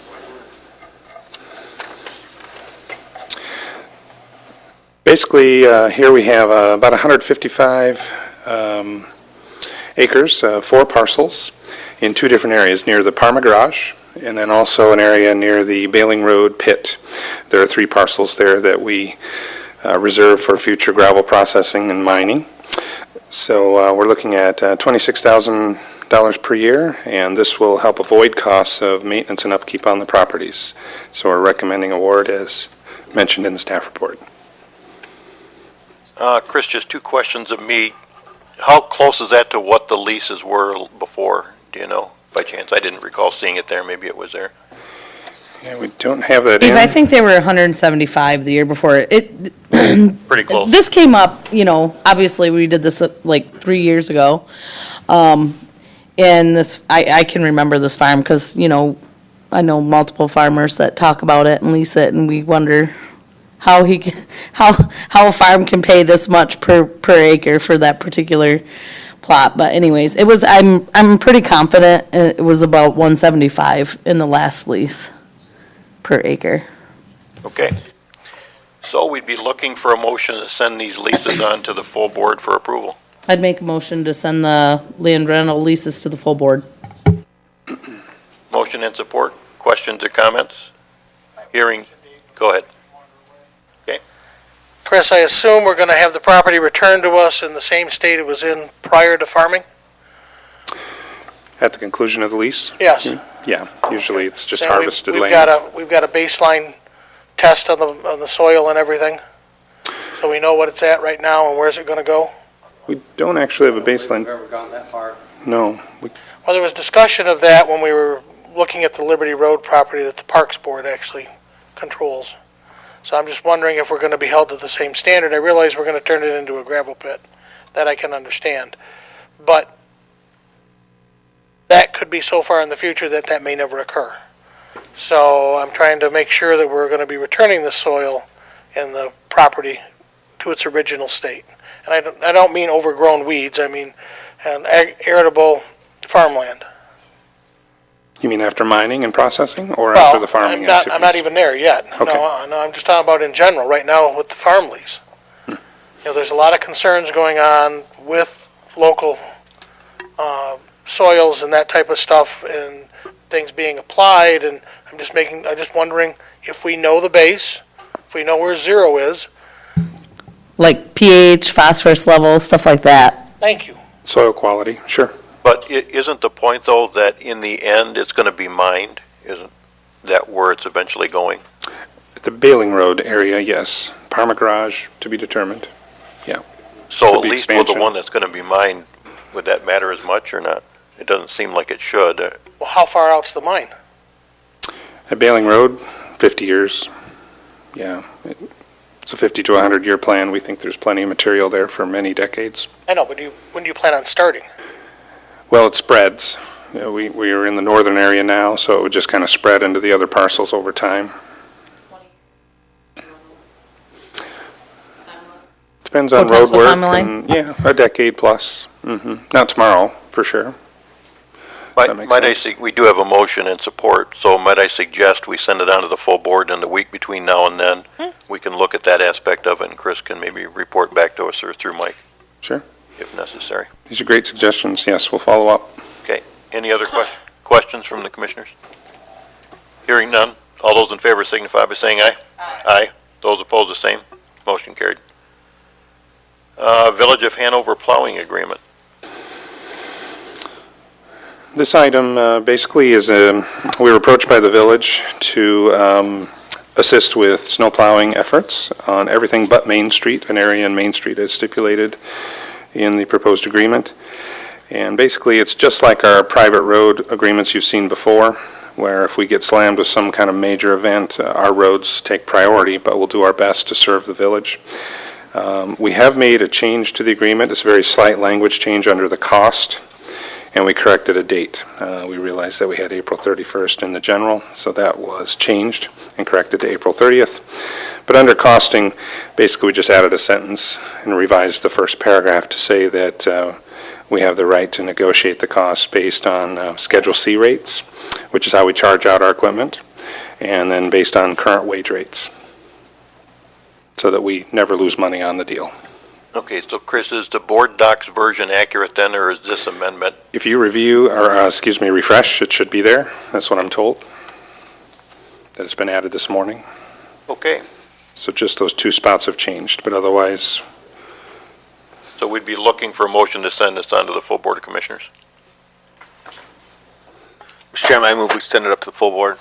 Basically, here we have about 155 acres, 4 parcels in 2 different areas, near the Parma Garage, and then also an area near the Bailing Road pit. There are 3 parcels there that we reserve for future gravel processing and mining. So we're looking at $26,000 per year, and this will help avoid costs of maintenance and upkeep on the properties. So we're recommending award as mentioned in the staff report. Chris, just 2 questions of me. How close is that to what the leases were before? Do you know, by chance? I didn't recall seeing it there. Maybe it was there. Yeah, we don't have that Steve, in. I think they were 175 the year before. Pretty close. This came up, obviously, we did this like 3 years ago. And this, I can remember this farm because, I know multiple farmers that talk about it and lease it, and we wonder how a farm can pay this much per acre for that particular plot. But anyways, I'm pretty confident it was about 175 in the last lease per acre. Okay. So we'd be looking for a motion to send these leases on to the full board for approval. I'd make a motion to send the land rental leases to the full board. Motion and support. Questions or comments? Hearing, go ahead. Okay. Chris, I assume we're going to have the property returned to us in the same state it was in prior to farming? At the conclusion of the lease? Yes. Yeah, usually it's just And harvested we've land. We've got a baseline test on the soil and everything, so we know what it's at right now and where's it going to go? We don't actually have a baseline. We've ever gone that far. No. Well, there was discussion of that when we were looking at the Liberty Road property that the Parks Board actually controls. So I'm just wondering if we're going to be held to the same standard. I realize we're going to turn it into a gravel pit. That I can understand. But that could be so far in the future that that may never occur. So I'm trying to make sure that we're going to be returning the soil and the property to its original state. And I don't mean overgrown weeds, I mean an arable farmland. You mean after mining and processing, or after the farming activities? I'm not even there yet. Okay. No, I'm just talking about in general, right now with the farm lease. There's a lot of concerns going on with local soils and that type of stuff, and things being applied, and I'm just wondering if we know the base, if we know where 0 is. Like pH, phosphorus level, stuff like that. Thank you. Soil quality, sure. But isn't the point, though, that in the end, it's going to be mined? Isn't that where it's eventually going? At the Bailing Road area, yes. Parma Garage to be determined. Yeah. So Could at be least with the expansion. one that's going to be mined, would that matter as much or not? It doesn't seem like it should. Well, how far out's the mine? At Bailing Road, 50 years. Yeah. It's a 50 to 100-year plan. We think there's plenty of material there for many decades. I know, but when do you plan on starting? Well, it spreads. We are in the northern area now, so it would just kind of spread into the other parcels over time. Depends on road Potential work. timeline? And, yeah, a decade plus. Not tomorrow, for sure. That makes Might I sense. we do have a motion and support, so might I suggest we send it on to the full board in the week between now and then? We can look at that aspect of it, and Chris can maybe report back to us or through Mike. Sure. If necessary. These are great suggestions. Yes, we'll follow up. Okay, any other questions from the commissioners? Hearing none, all those in favor signify by saying aye. Aye. Those opposed, the same. Motion carried. Village of Hanover plowing agreement. This item basically is, we were approached by the village to assist with snow plowing efforts on everything but Main Street, an area in Main Street as stipulated in the proposed agreement. And basically, it's just like our private road agreements you've seen before, where if we get slammed with some kind of major event, our roads take priority, but we'll do our best to serve the village. We have made a change to the agreement. It's a very slight language change under the cost, and we corrected a date. We realized that we had April 31st in the general, so that was changed and corrected to April 30th. But under costing, basically we just added a sentence and revised the first paragraph to say that we have the right to negotiate the cost based on Schedule C rates, which is how we charge out our equipment, and then based on current wage rates, so that we never lose money on the deal. Okay, so Chris, is the board docs version accurate then, or is this amendment? If you review, or refresh, it should be there. That's what I'm told, that it's been added this morning. Okay, So just those two spots have changed, but otherwise, so we'd be looking for a motion to send this on to the full board of commissioners. Mr. Chairman, I move we send it up to the full board.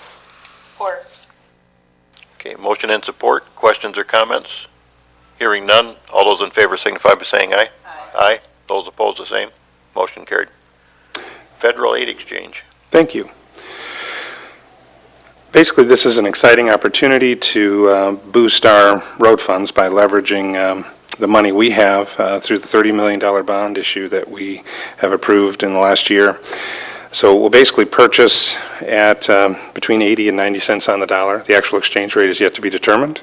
Okay, motion and support. Questions or comments? Hearing none. All those in favor signify by saying aye. Aye. Those opposed, the same. Motion carried. Federal aid exchange. thank you. Basically, this is an exciting opportunity to boost our road funds by leveraging the money we have through the $30 million bond issue that we have approved in the last year. So we'll basically purchase at between 80 and 90 cents on the dollar. The actual exchange rate is yet to be determined,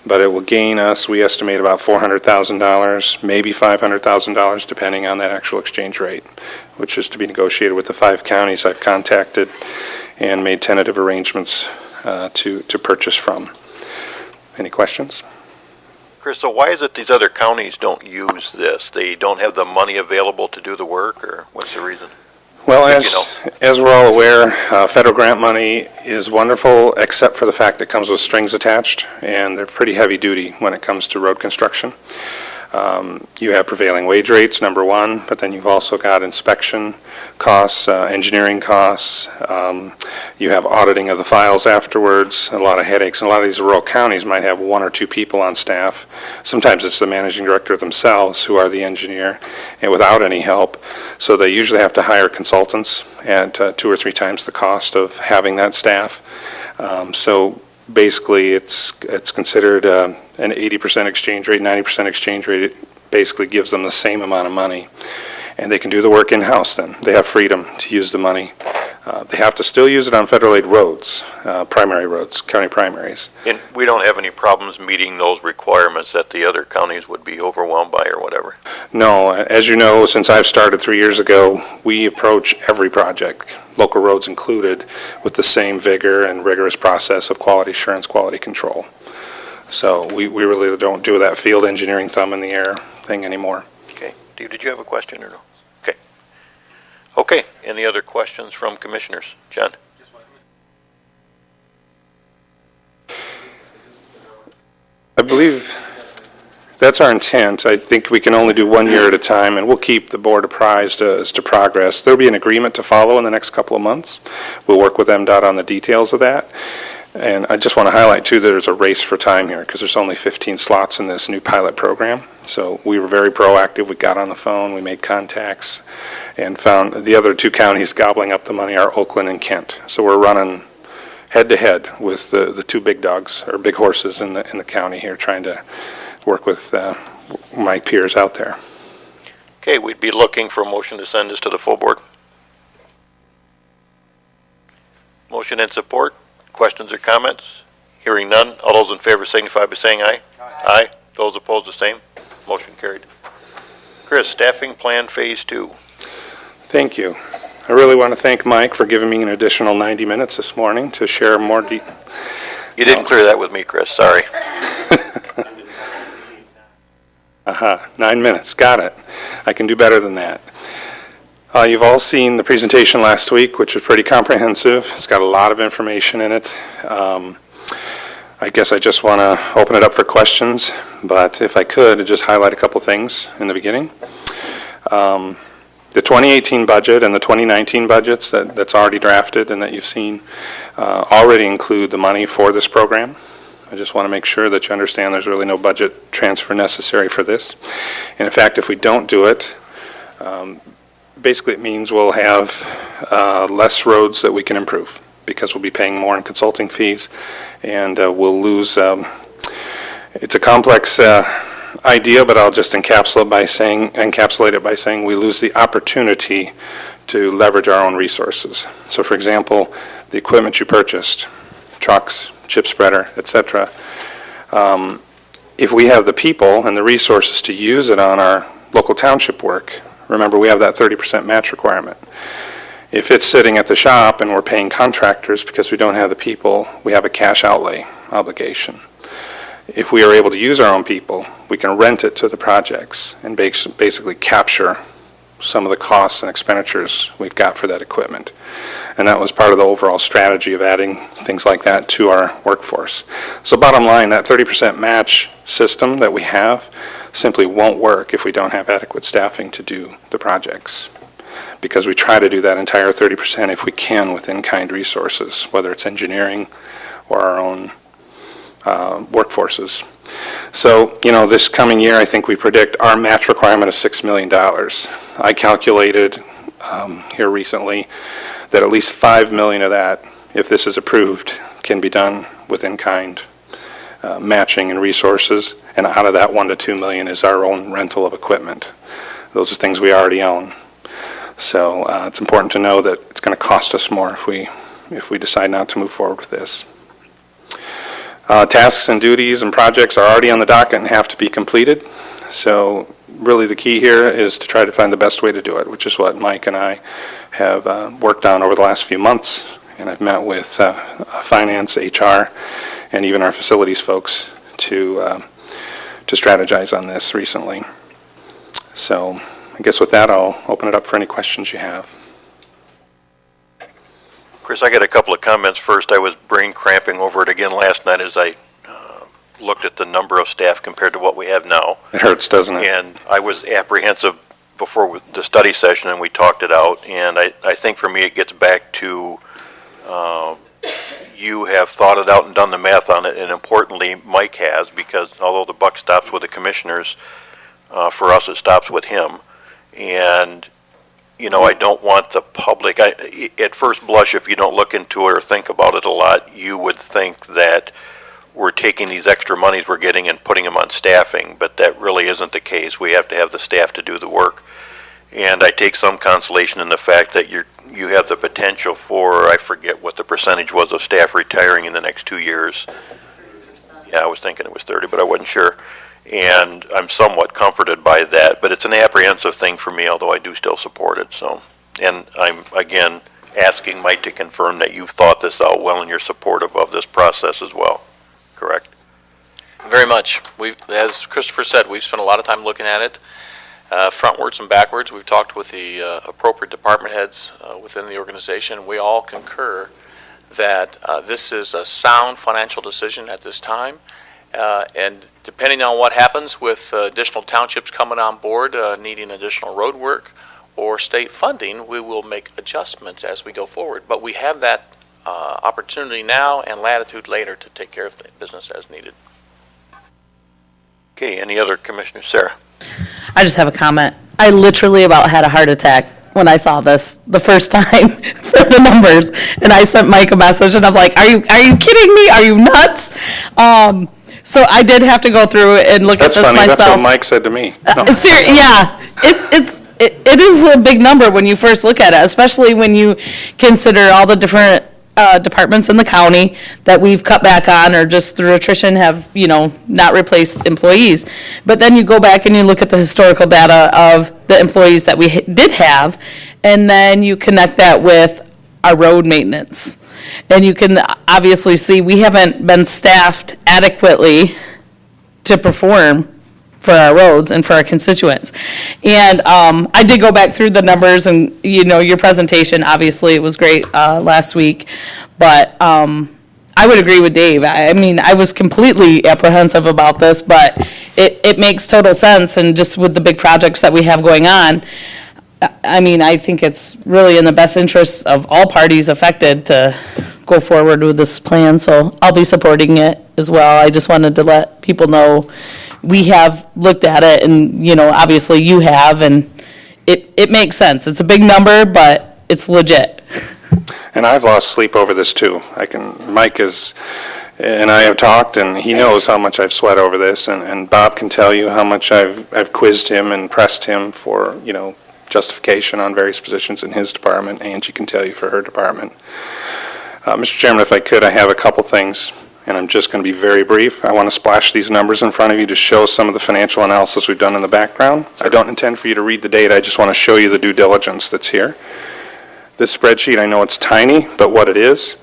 but it will gain us, we estimate, about $400,000, maybe $500,000, depending on that actual exchange rate, which is to be negotiated with the 5 counties I've contacted and made tentative arrangements to purchase from. Any questions? Chris, so why is it these other counties don't use this? They don't have the money available to do the work, or what's the reason? Well, If you know. as we're all aware, federal grant money is wonderful, except for the fact it comes with strings attached, and they're pretty heavy duty when it comes to road construction. You have prevailing wage rates, number one, but then you've also got inspection costs, engineering costs. You have auditing of the files afterwards, a lot of headaches. And a lot of these rural counties might have 1 or 2 people on staff. Sometimes it's the managing director themselves who are the engineer, and without any help. So they usually have to hire consultants at 2 or 3 times the cost of having that staff. So basically, it's considered an 80% exchange rate, 90% exchange rate. It basically gives them the same amount of money. And they can do the work in-house then. They have freedom to use the money. They have to still use it on federal aid roads, primary roads, county primaries. And we don't have any problems meeting those requirements that the other counties would be overwhelmed by or whatever? No, as you know, since I've started 3 years ago, we approach every project, local roads included, with the same vigor and rigorous process of quality assurance, quality control. So we really don't do that field engineering thumb in the air thing anymore. Okay. Dave, did you have a question or no? Okay. Okay, any other questions from commissioners? John? I believe that's our intent. I think we can only do 1 year at a time, and we'll keep the board apprised as to progress. There'll be an agreement to follow in the next couple of months. We'll work with MDOT on the details of that. And I just want to highlight, too, that there's a race for time here, because there's only 15 slots in this new pilot program. So we were very proactive. We got on the phone, we made contacts, and found the other 2 counties gobbling up the money are Oakland and Kent. So we're running head-to-head with the 2 big dogs, or big horses in the county here, trying to work with my peers out there. Okay, we'd be looking for a motion to send this to the full board. Motion and support. Questions or comments? Hearing none. All those in favor signify by saying aye. Aye. Those opposed, the same. Motion carried. Chris, staffing plan phase 2. Thank you. I really want to thank Mike for giving me an additional 90 minutes this morning to share more You didn't clear that with me, Chris, sorry. 9 minutes, got it. I can do better than that. You've all seen the presentation last week, which was pretty comprehensive. It's got a lot of information in it. I guess I just want to open it up for questions, but if I could, I'd just highlight a couple things in the beginning. The 2018 budget and the 2019 budgets that's already drafted and that you've seen already include the money for this program. I just want to make sure that you understand there's really no budget transfer necessary for this. And in fact, if we don't do it, basically it means we'll have less roads that we can improve because we'll be paying more in consulting fees and we'll lose. It's a complex idea, but I'll just encapsulate it by saying we lose the opportunity to leverage our own resources. So for example, the equipment you purchased, trucks, chip spreader, etc. If we have the people and the resources to use it on our local township work, remember we have that 30% match requirement. If it's sitting at the shop and we're paying contractors because we don't have the people, we have a cash outlay obligation. If we are able to use our own people, we can rent it to the projects and basically capture some of the costs and expenditures we've got for that equipment. And that was part of the overall strategy of adding things like that to our workforce. So bottom line, that 30% match system that we have simply won't work if we don't have adequate staffing to do the projects. Because we try to do that entire 30% if we can with in-kind resources, whether it's engineering or our own workforces. So, this coming year, I think we predict our match requirement of $6 million. I calculated here recently that at least $5 million of that, if this is approved, can be done with in-kind matching and resources, and out of that $1 to $2 million is our own rental of equipment. Those are things we already own. So it's important to know that it's going to cost us more if we decide not to move forward with this. Tasks and duties and projects are already on the docket and have to be completed. So really the key here is to try to find the best way to do it, which is what Mike and I have worked on over the last few months. And I've met with finance, HR, and even our facilities folks to strategize on this recently. So I guess with that, I'll open it up for any questions you have. Chris, I got a couple of comments. First, I was brain cramping over it again last night as I looked at the number of staff compared to what we have now. It hurts, doesn't it? And I was apprehensive before the study session, and we talked it out. And I think for me, it gets back to you have thought it out and done the math on it, and importantly, Mike has, because although the buck stops with the commissioners, for us, it stops with him. And I don't want the public, at first blush, if you don't look into it or think about it a lot, you would think that we're taking these extra monies we're getting and putting them on staffing, but that really isn't the case. We have to have the staff to do the work. And I take some consolation in the fact that you have the potential for, I forget what the percentage was of staff retiring in the next 2 years. Yeah, I was thinking it was 30, but I wasn't sure. And I'm somewhat comforted by that, but it's an apprehensive thing for me, although I do still support it. So, and I'm, again, asking Mike to confirm that you've thought this out well and you're supportive of this process as well, correct? Very much. As Christopher said, we've spent a lot of time looking at it, frontwards and backwards. We've talked with the appropriate department heads within the organization. We all concur that this is a sound financial decision at this time. And depending on what happens with additional townships coming on board, needing additional road work or state funding, we will make adjustments as we go forward. But we have that opportunity now and latitude later to take care of the business as needed. Okay, any other commissioners? Sarah? I just have a comment. I literally about had a heart attack when I saw this the first time for the numbers. And I sent Mike a message and I'm like, are you kidding me? Are you nuts? So I did have to go through and look at this myself. That's what Mike said to me. No. Yeah, it is a big number when you first look at it, especially when you consider all the different departments in the county that we've cut back on or just through attrition have, not replaced employees. But then you go back and you look at the historical data of the employees that we did have, and then you connect that with our road maintenance. And you can obviously see we haven't been staffed adequately to perform for our roads and for our constituents. And I did go back through the numbers and, your presentation, obviously, it was great last week. But I would agree with Dave. I mean, I was completely apprehensive about this, but it makes total sense. And just with the big projects that we have going on, I mean, I think it's really in the best interest of all parties affected to go forward with this plan. So I'll be supporting it as well. I just wanted to let people know we have looked at it and, obviously you have, and it makes sense. It's a big number, but it's legit. And I've lost sleep over this too. Mike and I have talked, and he knows how much I've sweat over this, and Bob can tell you how much I've quizzed him and pressed him for, justification on various positions in his department. Angie can tell you for her department. Mr. Chairman, if I could, I have a couple things, and I'm just going to be very brief. I want to splash these numbers in front of you to show some of the financial analysis we've done in the background. I don't intend for you to read the data. I just want to show you the due diligence that's here. This spreadsheet, I know it's tiny, but what it is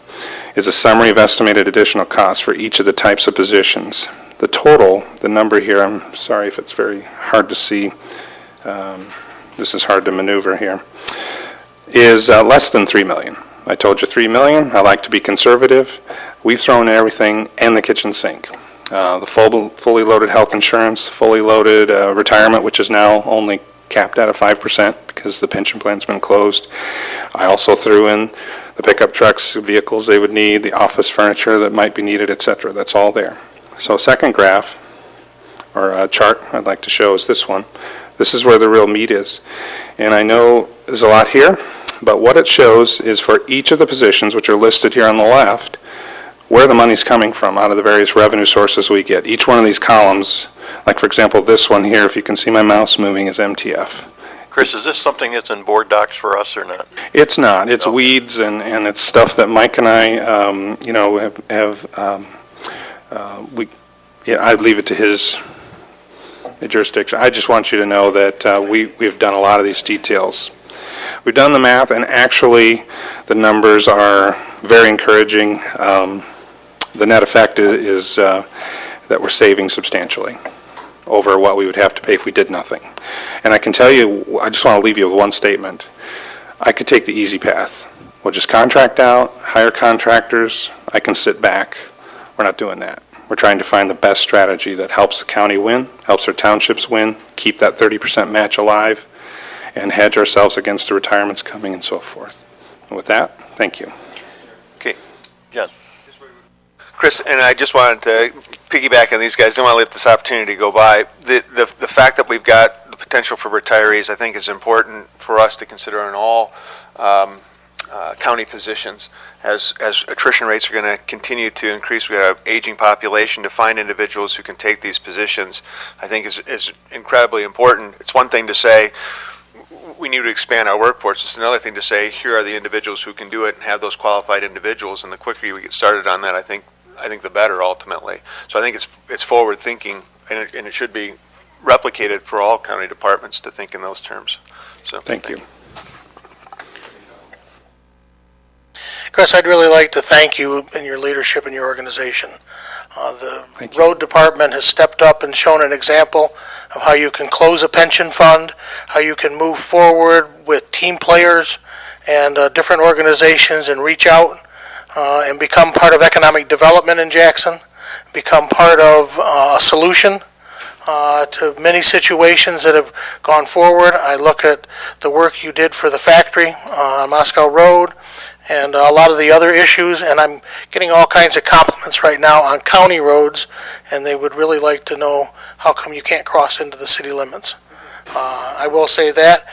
a summary of estimated additional costs for each of the types of positions. The total, the number here, I'm sorry if it's very hard to see, this is hard to maneuver here, is less than 3 million. I told you 3 million. I like to be conservative. We've thrown everything and the kitchen sink. The fully loaded health insurance, fully loaded retirement, which is now only capped at 5% because the pension plan's been closed. I also threw in the pickup trucks, vehicles they would need, the office furniture that might be needed, et cetera. That's all there. So second graph, or chart I'd like to show is this one. This is where the real meat is. And I know there's a lot here, but what it shows is for each of the positions, which are listed here on the left, where the money's coming from out of the various revenue sources we get. Each one of these columns, like for example this one here, if you can see my mouse moving, is MTF. Chris, is this something that's in board docs for us or not? It's not. It's weeds and it's stuff that Mike and I, I'd leave it to his jurisdiction. I just want you to know that we've done a lot of these details. We've done the math, and actually the numbers are very encouraging. The net effect is that we're saving substantially over what we would have to pay if we did nothing. And I can tell you, I just want to leave you with one statement. I could take the easy path. We'll just contract out, hire contractors. I can sit back. We're not doing that. We're trying to find the best strategy that helps the county win, helps our townships win, keep that 30% match alive, and hedge ourselves against the retirements coming and so forth. And with that, thank you. Okay, John. Chris, and I just wanted to piggyback on these guys. I don't want to let this opportunity go by. The fact that we've got the potential for retirees, I think, is important for us to consider in all county positions. As attrition rates are going to continue to increase, we've got an aging population. To find individuals who can take these positions, I think is incredibly important. It's one thing to say we need to expand our workforce. It's another thing to say here are the individuals who can do it and have those qualified individuals. And the quicker we get started on that, I think the better ultimately. So I think it's forward thinking, and it should be replicated for all county departments to think in those terms. So thank you. Chris, I'd really like to thank you and your leadership in your organization. The road department has stepped up and shown an example of how you can close a pension fund, how you can move forward with team players and different organizations and reach out and become part of economic development in Jackson, become part of a solution to many situations that have gone forward. I look at the work you did for the factory on Moscow Road and a lot of the other issues, and I'm getting all kinds of compliments right now on county roads, and they would really like to know how come you can't cross into the city limits. I will say that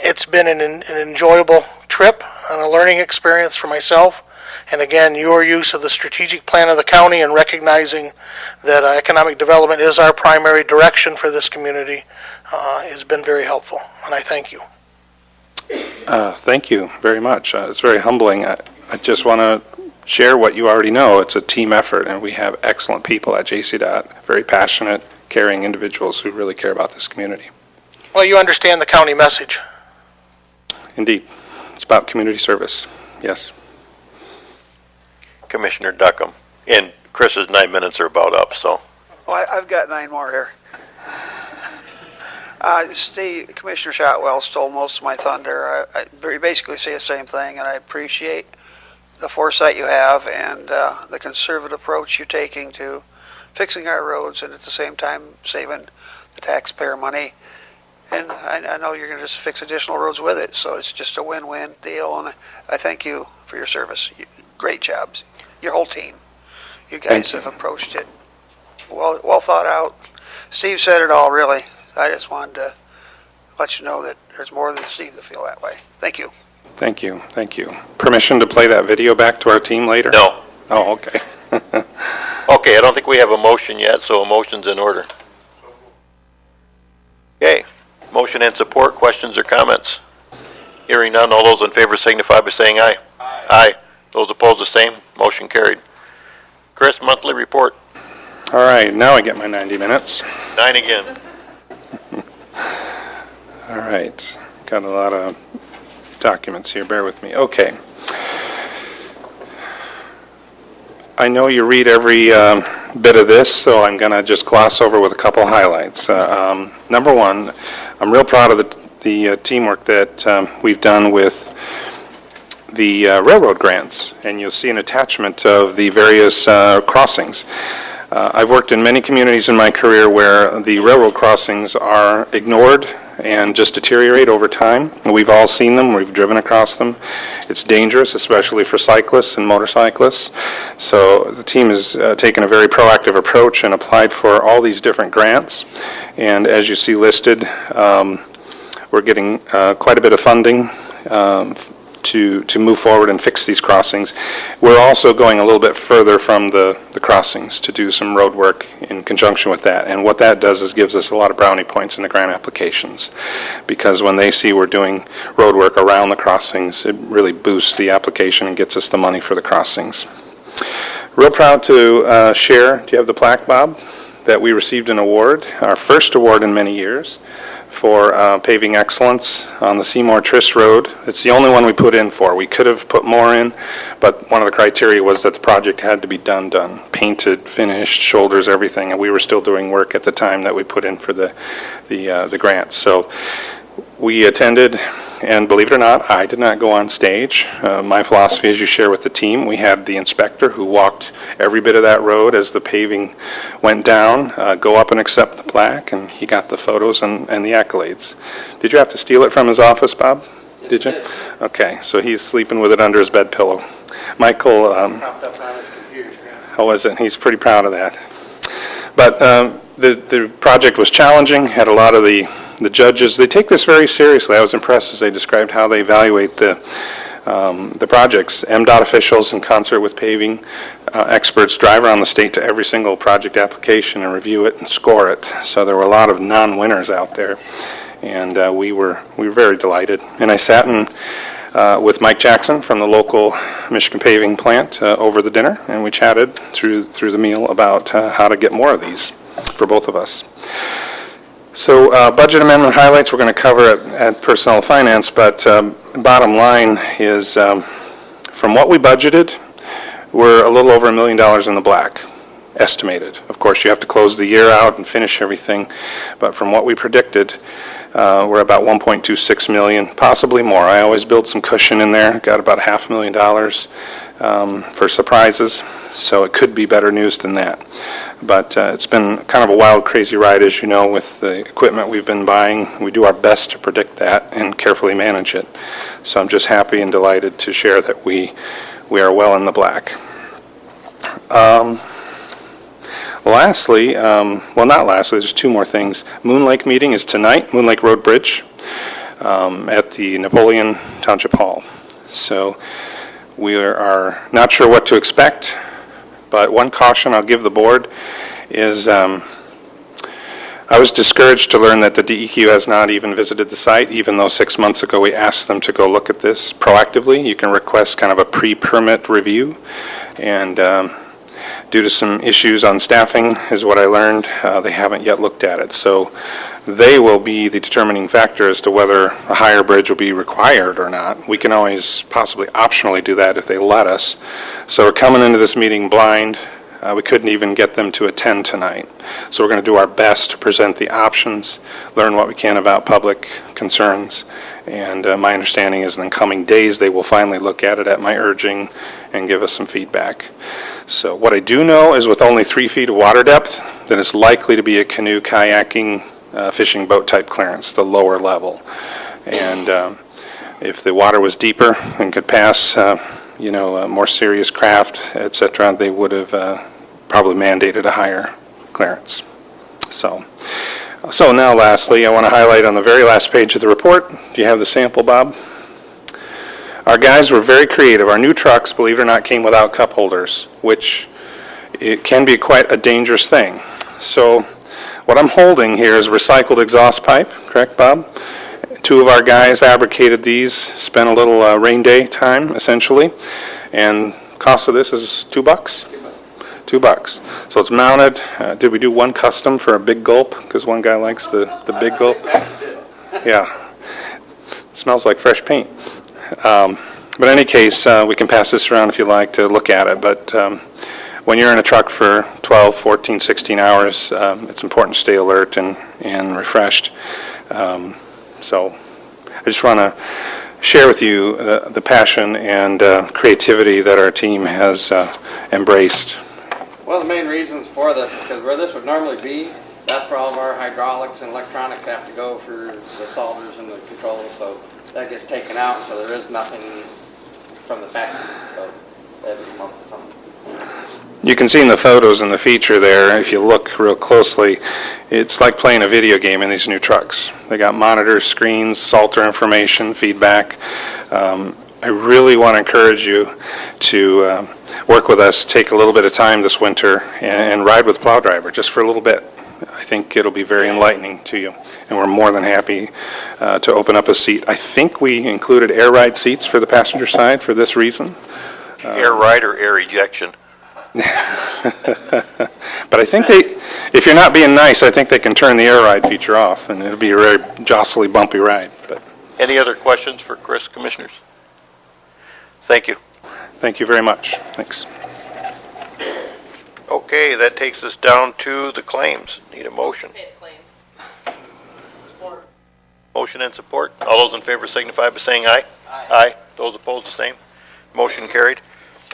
it's been an enjoyable trip and a learning experience for myself. And again, your use of the strategic plan of the county and recognizing that economic development is our primary direction for this community has been very helpful, and I thank you. Thank you very much. It's very humbling. I just want to share what you already know. It's a team effort, and we have excellent people at JC Dot, very passionate, caring individuals who really care about this community. Well, you understand the county message. Indeed, it's about community service, yes. Commissioner Duckham, and Chris's 9 minutes are about up, so. Well, I've got 9 more here. Steve, Commissioner Shotwell stole most of my thunder. I basically say the same thing, and I appreciate the foresight you have and the conservative approach you're taking to fixing our roads and at the same time saving the taxpayer money. And I know you're going to just fix additional roads with it, so it's just a win-win deal, and I thank you for your service. Great jobs, your whole team. You guys have approached it well thought out. Steve said it all, really. I just wanted to let you know that there's more than Steve that feel that way. Thank you. Thank you, thank you. Permission to play that video back to our team later? No. Oh, okay. Okay, I don't think we have a motion yet, so a motion's in order. Okay, motion and support, questions or comments? Hearing none, all those in favor signify by saying aye. Aye. Those opposed, the same. Motion carried. Chris, monthly report. All right, now I get my 90 minutes. 9 again. All right, got a lot of documents here, bear with me. Okay. I know you read every bit of this, so I'm going to just gloss over with a couple highlights. Number one, I'm real proud of the teamwork that we've done with the railroad grants, and you'll see an attachment of the various crossings. I've worked in many communities in my career where the railroad crossings are ignored and just deteriorate over time. We've all seen them, we've driven across them. It's dangerous, especially for cyclists and motorcyclists. So the team has taken a very proactive approach and applied for all these different grants. And as you see listed, we're getting quite a bit of funding to move forward and fix these crossings. We're also going a little bit further from the crossings to do some road work in conjunction with that. And what that does is gives us a lot of brownie points in the grant applications, because when they see we're doing road work around the crossings, it really boosts the application and gets us the money for the crossings. Real proud to share, do you have the plaque, Bob, that we received an award, our first award in many years, for paving excellence on the Seymour Trist Road. It's the only one we put in for. We could have put more in, but one of the criteria was that the project had to be done, painted, finished, shoulders, everything, and we were still doing work at the time that we put in for the grant. So we attended, and believe it or not, I did not go on stage. My philosophy, as you share with the team, we had the inspector who walked every bit of that road as the paving went down, go up and accept the plaque, and he got the photos and the accolades. Did you have to steal it from his office, Bob? Did you? Okay, so he's sleeping with it under his bed pillow. Michael, how was it? He's pretty proud of that. But the project was challenging, had a lot of the judges, they take this very seriously. I was impressed as they described how they evaluate the projects. MDOT officials, in concert with paving experts, drive around the state to every single project application and review it and score it. So there were a lot of non-winners out there, and we were very delighted. And I sat with Mike Jackson from the local Michigan Paving plant over the dinner, and we chatted through the meal about how to get more of these for both of us. So budget amendment highlights we're going to cover at Personnel Finance, but bottom line is from what we budgeted, we're a little over $1 million in the black, estimated. Of course, you have to close the year out and finish everything, but from what we predicted, we're about $1.26 million, possibly more. I always build some cushion in there, got about $500,000 for surprises, so it could be better news than that. But it's been kind of a wild, crazy ride, as you know, with the equipment we've been buying. We do our best to predict that and carefully manage it. So I'm just happy and delighted to share that we are well in the black. Lastly, well, not lastly, there's two more things. Moon Lake meeting is tonight, Moon Lake Road Bridge, at the Napoleon Township Hall. So we are not sure what to expect, but one caution I'll give the board is I was discouraged to learn that the DEQ has not even visited the site, even though 6 months ago we asked them to go look at this proactively. You can request kind of a pre-permit review, and due to some issues on staffing, is what I learned, they haven't yet looked at it. So they will be the determining factor as to whether a higher bridge will be required or not. We can always possibly optionally do that if they let us. So we're coming into this meeting blind. We couldn't even get them to attend tonight. So we're going to do our best to present the options, learn what we can about public concerns, and my understanding is in the coming days they will finally look at it at my urging and give us some feedback. So what I do know is with only 3 feet of water depth, that it's likely to be a canoe, kayaking, fishing boat type clearance, the lower level. And if the water was deeper and could pass more serious craft, et cetera, they would have probably mandated a higher clearance. So now lastly, I want to highlight on the very last page of the report, do you have the sample, Bob? Our guys were very creative. Our new trucks, believe it or not, came without cup holders, which it can be quite a dangerous thing. So what I'm holding here is recycled exhaust pipe, correct, Bob? 2 of our guys fabricated these, spent a little rain day time, essentially, and cost of this is $2? $2. So it's mounted. Did we do one custom for a big gulp? Because one guy likes the big gulp. Yeah. Smells like fresh paint. But in any case, we can pass this around if you like to look at it. But when you're in a truck for 12, 14, 16 hours, it's important to stay alert and refreshed. So I just want to share with you the passion and creativity that our team has embraced. One of the main reasons for this is because where this would normally be, that's where all of our hydraulics and electronics have to go for the solvers and the controls, so that gets taken out, so there is nothing from the factory, so they had to come up with something. You can see in the photos in the feature there, if you look real closely, it's like playing a video game in these new trucks. They got monitors, screens, salter information, feedback. I really want to encourage you to work with us, take a little bit of time this winter, and ride with Plow Driver just for a little bit. I think it'll be very enlightening to you, and we're more than happy to open up a seat. I think we included air ride seats for the passenger side for this reason. Air ride or air ejection? But I think if you're not being nice, I think they can turn the air ride feature off, and it'll be a very jostly, bumpy ride. But Any other questions for Chris, commissioners? Thank you. Thank you very much. Thanks. Okay, that takes us down to the claims. Need a motion. Motion and support. All those in favor signify by saying aye. Aye. Those opposed, the same. Motion carried.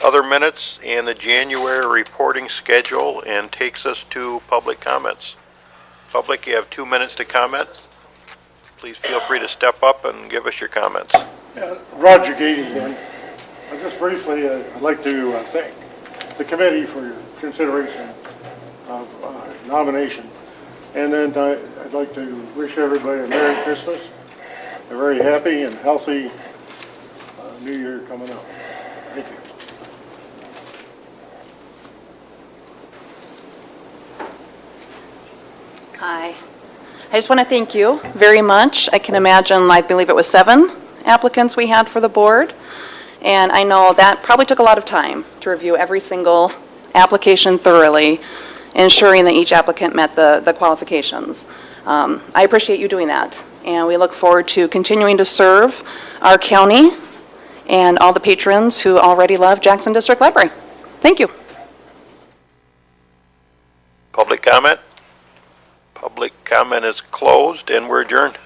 Other minutes and the January reporting schedule, and takes us to public comments. Public, you have 2 minutes to comment. Please feel free to step up and give us your comments. Roger Gady again. Just briefly, I'd like to thank the committee for your consideration of nomination. And then I'd like to wish everybody a Merry Christmas, a very happy and healthy New Year coming up. Thank you. Hi. I just want to thank you very much. I can imagine, I believe it was 7 applicants we had for the board. And I know that probably took a lot of time to review every single application thoroughly, ensuring that each applicant met the qualifications. I appreciate you doing that. And we look forward to continuing to serve our county and all the patrons who already love Jackson District Library. Thank you. Public comment? Public comment is closed and we're adjourned.